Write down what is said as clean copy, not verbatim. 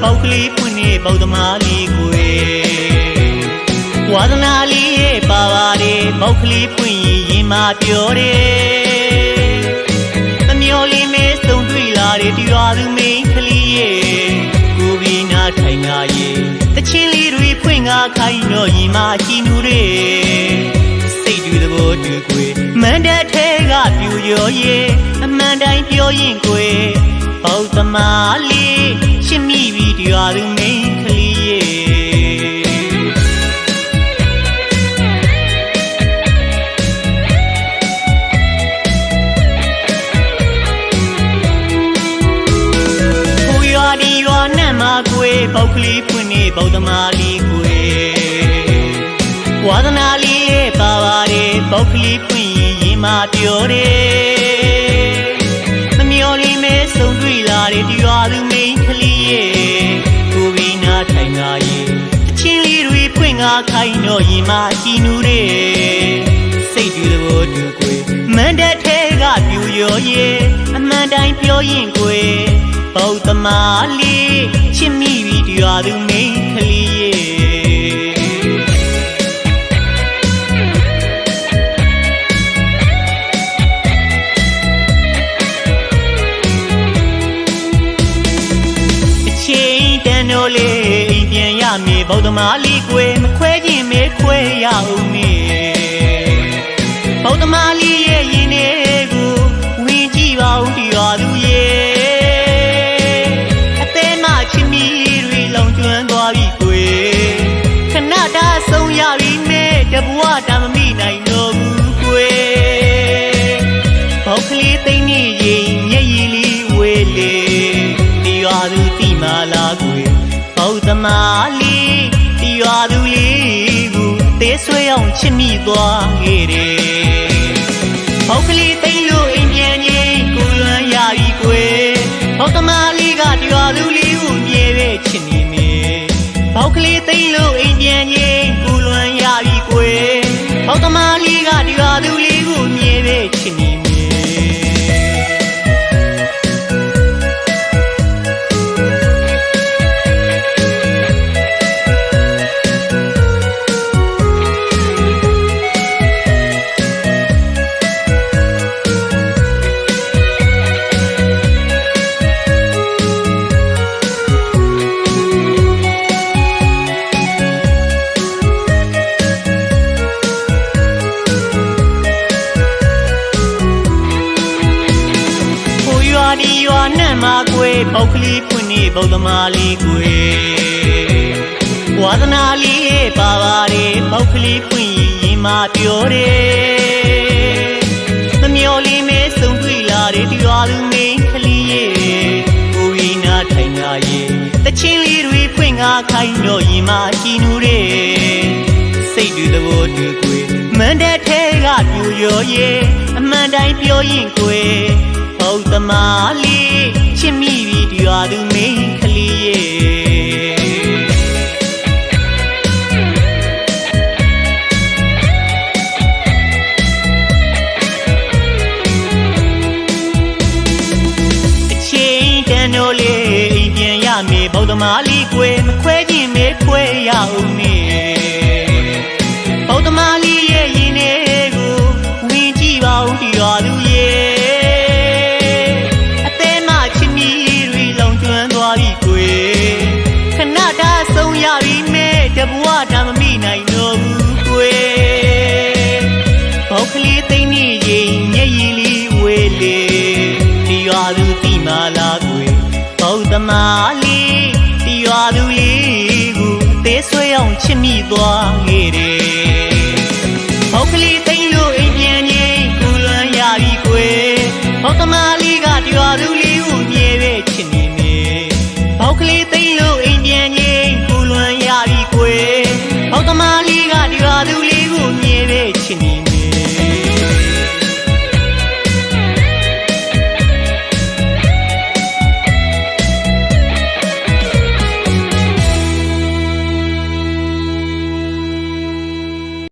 ပေါက်ကလေးဖွင့်နေပေါက်သမားလေးကိုဝါသနာလေးရဲ့ပါပါတယ်ပေါက်ကလေးဖွင့်ရင်မပြောတယ်မမျော်လင့်မဲစုံတွေ့လာတဲ့တရားသူမိန်းကလေးရဲ့ကိုဗီနာထိုင်ငါရဲ့တချင်းလေးတွေဖွင့်ငါခိုင်းတော့ရင်မကြည်နူတယ်စိတ်တူသဘောတူကွယ်မန္တထဲကပြူရောရဲ့အမှန်တိုင်းပြောရင်ကွယ်ပေါက်သမားလေးချစ်မိပြီးတရားသူမိန်းကလေးရဲ့ကွယ်ပေါက်ကလေးဖွင့်နေပေါက်သမားလေးကွယ်ဝါသနာလေးရဲ့ပါပါတယ်ပေါက်ကလေးဖွင့်ရင်မပြောတယ်မမျော်လင့်မဲစုံတွေ့လာတဲ့တရားသူမိန်းကလေးရဲ့ကိုဗီနာထိုင်ငါရဲ့တချင်းလေးတွေဖွင့်ငါခိုင်းတော့ရင်မကြည်နူတယ်စိတ်တူသဘောတူကွယ်မန္တထဲကပြူရောရဲ့အမှန်တိုင်းပြောရင်ကွယ်ပေါက်သမားလေးချစ်မိပြီးတရားသူမိန်းကလေးရဲ့အချိန်တန်တော့လေအိမ်ပြန်ရမေပေါက်သမားလေးကွယ်မခွဲခြင်းမဲခွဲရအောင်မေပေါက်သမားလေးရဲ့ရင်တွေကိုဝင်ကြည့်ပါဦးတရားသူရဲ့ဆုံးရပြီမဲ့တဘွားတာမမိနိုင်တော့ဘူးကွယ်ပေါက်ကလေးသိမ့်နေရင်မျက်ရည်လေးဝဲလေတရားသူတိမာလာကွယ်ပေါက်သမားလေးတရားသူလေးကိုသေးဆွဲအောင်ချစ်မိသွားခဲ့တယ်ပေါက်ကလေးသိမ့်လို့အိမ်ပြန်ချင်းကိုလွမ်းရပြီကွယ်ပေါက်သမားလေးကတရားသူလေးကိုမြဲပဲချစ်နေမယ်ပေါက်ကလေးသိမ့်လို့အိမ်ပြန်ချင်းရပြီကွယ်ပေါက်သမားလေးကတရားသူလေးကိုမြဲပဲချစ်နေမယ်ဒီရွာနဲ့မှာကွယ်ပေါက်ကလေးဖွင့်နေပေါက်သမားလေးကွယ်ဝါသနာလေးရဲ့ပါပါတယ်ပေါက်ကလေးဖွင့်ရင်မပြောတယ်မမျော်လင့်မဲစုံတွေ့လာတဲ့တရားသူမိန်းကလေးရဲ့ကိုဗီနာထိုင်ငါရဲ့တချင်းလေးတွေဖွင့်ငါခိုင်းတော့ရင်မကြည်နူတယ်စိတ်တူသဘောတူကွယ်မန္တထဲကပြူရောရဲ့အမှန်တိုင်းပြောရင်ကွယ်ပေါက်သမားလေးချစ်မိပြီးတရားသူမိန်းကလေးရဲ့အချိန်တန်တော့လေအိမ်ပြန်ရမေပေါက်သမားလေးကွယ်မခွဲခြင်းမဲခွဲရအောင်မေပေါက်သမားလေးရဲ့ရင်တွေကိုဝင်ကြည့်ပါဦးတရားသူရဲ့တဘွားတာမမိနိုင်တော့ဘူးကွယ်ပေါက်ကလေးသိမ့်နေရင်မျက်ရည်လေးဝဲလေတရားသူတိမာလာကွယ်ပေါက်သမားလေးတရားသူလေးကိုသေးဆွဲအောင်ချစ်မိသွားခဲ့တယ်